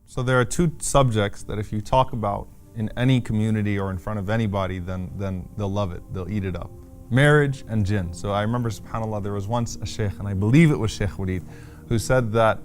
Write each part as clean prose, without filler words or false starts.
So there are two subjects that if you talk about in any community or in front of anybody, then they'll love it. They'll eat it up. Marriage and jinn. So I remember, subhanAllah, there was once a sheikh, and I believe it was Sheikh Walid, who said that,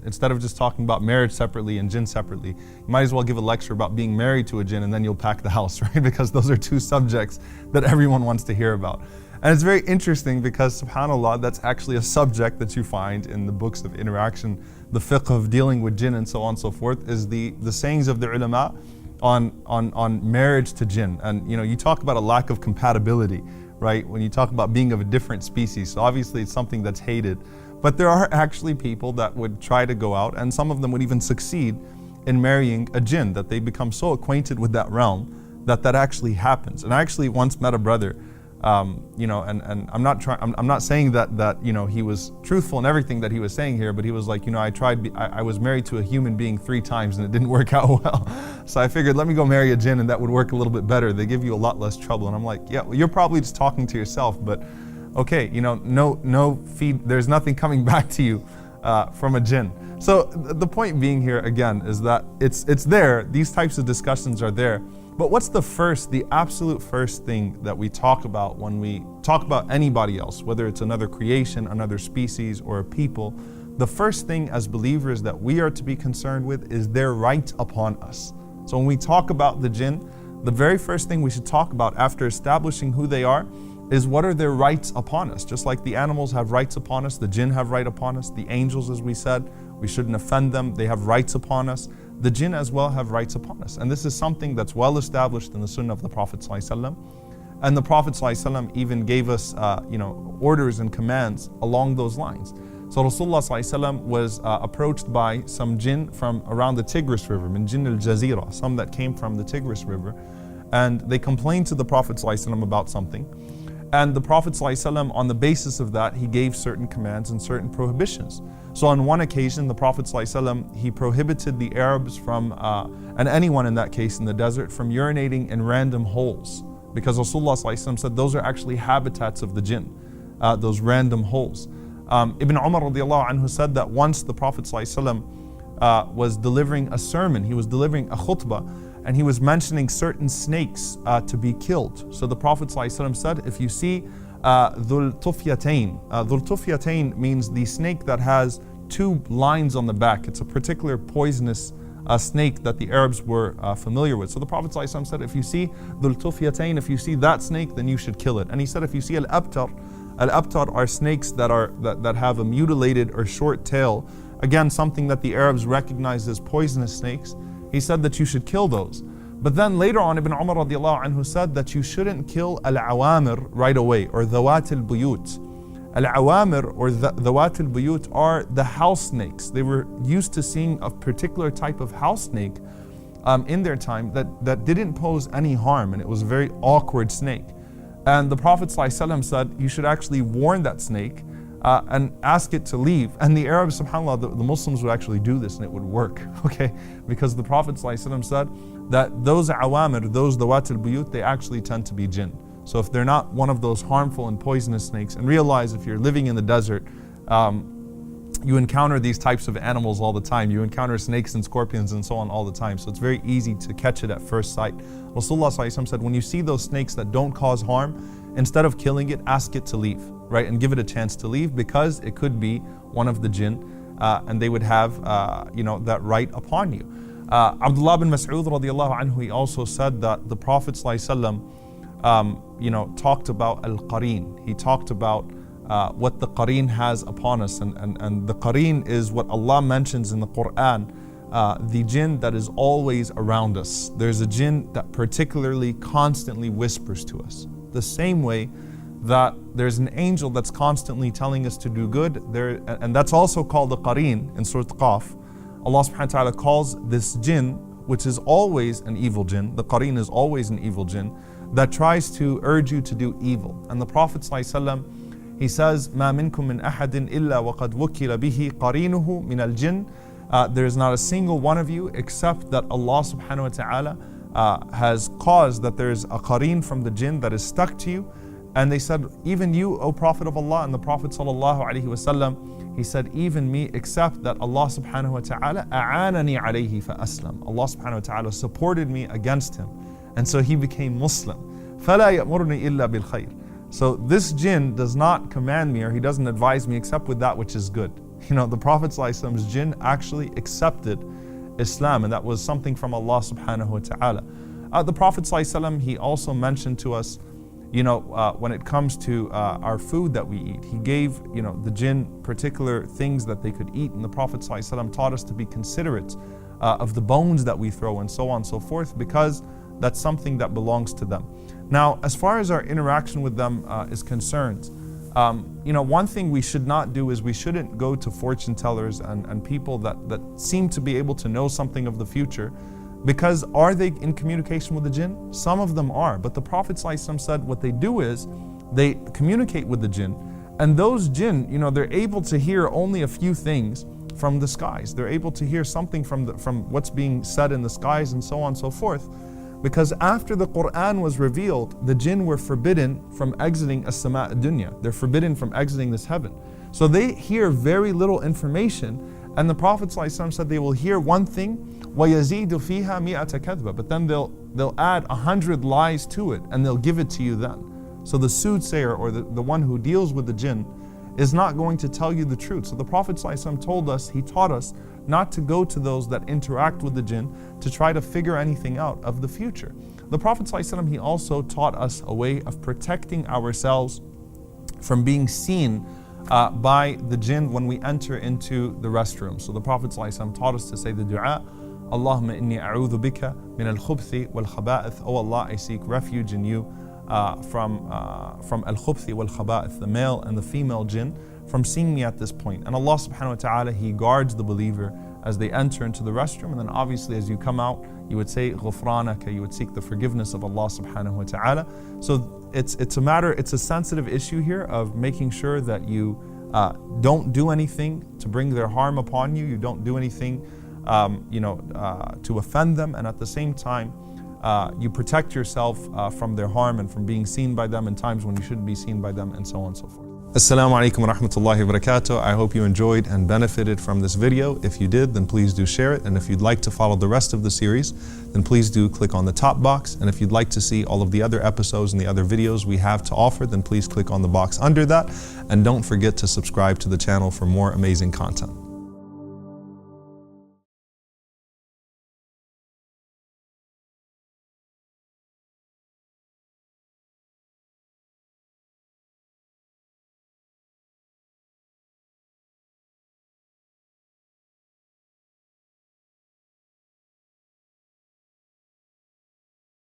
instead of just talking about marriage separately and jinn separately, you might as well give a lecture about being married to a jinn and then you'll pack the house, right? Because those are two subjects that everyone wants to hear about. And it's very interesting because, subhanAllah, that's actually a subject that you find in the books of interaction, the fiqh of dealing with jinn and so on and so forth, is the sayings of the ulama on marriage to jinn. And you talk about a lack of compatibility, right? When you talk about being of a different species. So obviously it's something that's hated. But there are actually people that would try to go out, and some of them would even succeed in marrying a jinn, that they become so acquainted with that realm that actually happens. And I actually once met a brother, and I'm not saying that he was truthful in everything that he was saying here, but he was like, I was married to a human being 3 times and it didn't work out well. So I figured, let me go marry a jinn and that would work a little bit better. They give you a lot less trouble. And I'm like, yeah, well, you're probably just talking to yourself, but okay, no feed, there's nothing coming back to you from a jinn. So the point being here again is that it's there, these types of discussions are there. But what's the absolute first thing that we talk about when we talk about anybody else, whether it's another creation, another species, or a people? The first thing as believers that we are to be concerned with is their right upon us. So when we talk about the jinn, the very first thing we should talk about after establishing who they are is what are their rights upon us. Just like the animals have rights upon us, the jinn have right upon us, the angels, as we said, we shouldn't offend them, they have rights upon us. The jinn as well have rights upon us. And this is something that's well established in the sunnah of the Prophet ﷺ. And the Prophet ﷺ even gave us orders and commands along those lines. So Rasulullah ﷺ was approached by some jinn from around the Tigris River, min Jinn al-Jazira, some that came from the Tigris River. And they complained to the Prophet ﷺ about something. And the Prophet ﷺ, on the basis of that, he gave certain commands and certain prohibitions. So on one occasion, the Prophet ﷺ, he prohibited the Arabs from, and anyone in that case in the desert, from urinating in random holes. Because Rasulullah ﷺ said those are actually habitats of the jinn, those random holes. Ibn Umar radiallahu anhu said that once the Prophet ﷺ was delivering a sermon, he was delivering a khutbah, and he was mentioning certain snakes to be killed. So the Prophet ﷺ said, if you see Dhul Tufyatain, Dhul Tufyatain means the snake that has 2 lines on the back. It's a particular poisonous snake that the Arabs were familiar with. So the Prophet ﷺ said, if you see Dhul Tufyatain, if you see that snake, then you should kill it. And he said, if you see Al-Abtar are snakes that have a mutilated or short tail, again something that the Arabs recognized as poisonous snakes, he said that you should kill those. But then later on, Ibn Umar radiallahu anhu said that you shouldn't kill al-awamir right away, or dhawat al-buyut. Al-awamir or dhawat al-buyut are the house snakes. They were used to seeing a particular type of house snake in their time that didn't pose any harm, and it was a very awkward snake. And the Prophet ﷺ said you should actually warn that snake and ask it to leave. And the Arabs, subhanAllah, the Muslims would actually do this and it would work, okay? Because the Prophet ﷺ said that those awamir, those dawat al-buyut, they actually tend to be jinn. So if they're not one of those harmful and poisonous snakes, and realize if you're living in the desert, you encounter these types of animals all the time. You encounter snakes and scorpions and so on all the time. So it's very easy to catch it at first sight. Rasulullah ﷺ said, when you see those snakes that don't cause harm, instead of killing it, ask it to leave, right? And give it a chance to leave, because it could be one of the jinn, and they would have, that right upon you. Abdullah bin Mas'ud radiallahu anhu, he also said that the Prophet ﷺ, talked about al-qareen. He talked about what the qareen has upon us, and the qareen is what Allah mentions in the Quran, the jinn that is always around us. There's a jinn that particularly constantly whispers to us. The same way that there's an angel that's constantly telling us to do good, and that's also called the qareen in Surah Qaf. Allah subhanahu wa ta'ala calls this jinn, which is always an evil jinn, the qareen is always an evil jinn, that tries to urge you to do evil. And the Prophet ﷺ, he says, مَا مِنْكُم مِّنْ أَحَدٍ إِلَّا وَقَدْ وُكِّلَ بِهِ قَرِينُهُ مِنَ الْجِنِّ. There is not a single one of you except that Allah subhanahu wa ta'ala has caused that there's a qareen from the jinn that is stuck to you, And they said, even you, O Prophet of Allah. And the Prophet ﷺ, he said, even me, except that Allah subhanahu wa ta'ala a'anani alayhi fa aslam. Allah subhanahu wa ta'ala supported me against him. And so he became Muslim. فَلَا يَأْمُرُنِي إِلَّا بِالْخَيْرِ. So this jinn does not command me, or he doesn't advise me except with that which is good. You know, the Prophet ﷺ's jinn actually accepted Islam, and that was something from Allah subhanahu wa ta'ala. The Prophet ﷺ, he also mentioned to us, you know, when it comes to our food that we eat, he gave, you know, the jinn particular things that they could eat, and the Prophet ﷺ taught us to be considerate of the bones that we throw and so on and so forth, because that's something that belongs to them. Now, as far as our interaction with them is concerned, you know, one thing we should not do is we shouldn't go to fortune tellers and people that seem to be able to know something of the future, because are they in communication with the jinn? Some of them are, but the Prophet ﷺ said what they do is they communicate with the jinn, and those jinn, you know, they're able to hear only a few things from the skies. They're able to hear something from what's being said in the skies and so on and so forth. Because after the Quran was revealed, the jinn were forbidden from exiting as-sama' ad-dunya. They're forbidden from exiting this heaven. So they hear very little information, and the Prophet ﷺ said they will hear one thing, وَيَزِيدُ فِيهَا مِئَةَ كَذْبَةٍ, but then they'll add 100 lies to it, and they'll give it to you then. So the soothsayer, or the one who deals with the jinn, is not going to tell you the truth. So the Prophet ﷺ told us, he taught us not to go to those that interact with the jinn to try to figure anything out of the future. The Prophet ﷺ, he also taught us a way of protecting ourselves from being seen by the jinn when we enter into the restroom. So the Prophet ﷺ taught us to say the dua, Allahumma inni a'udhu bika min al-khubthi wal-khaba'ith. Oh Allah, I seek refuge in you from al-khubthi wal-khaba'ith, the male and the female jinn, from seeing me at this point. And Allah subhanahu wa ta'ala, he guards the believer as they enter into the restroom, and then obviously as you come out, you would say ghufranaka, you would seek the forgiveness of Allah subhanahu wa ta'ala. So it's a sensitive issue here of making sure that you don't do anything to bring their harm upon you. You don't do anything to offend them, and at the same time you protect yourself from their harm and from being seen by them in times when you shouldn't be seen by them, and so on and so forth. Assalamu alaikum wa rahmatullahi wa barakatuh. I hope you enjoyed and benefited from this video. If you did, then please do share it. And if you'd like to follow the rest of the series, then please do click on the top box. And if you'd like to see all of the other episodes and the other videos we have to offer, then please click on the box under that. And don't forget to subscribe to the channel for more amazing content.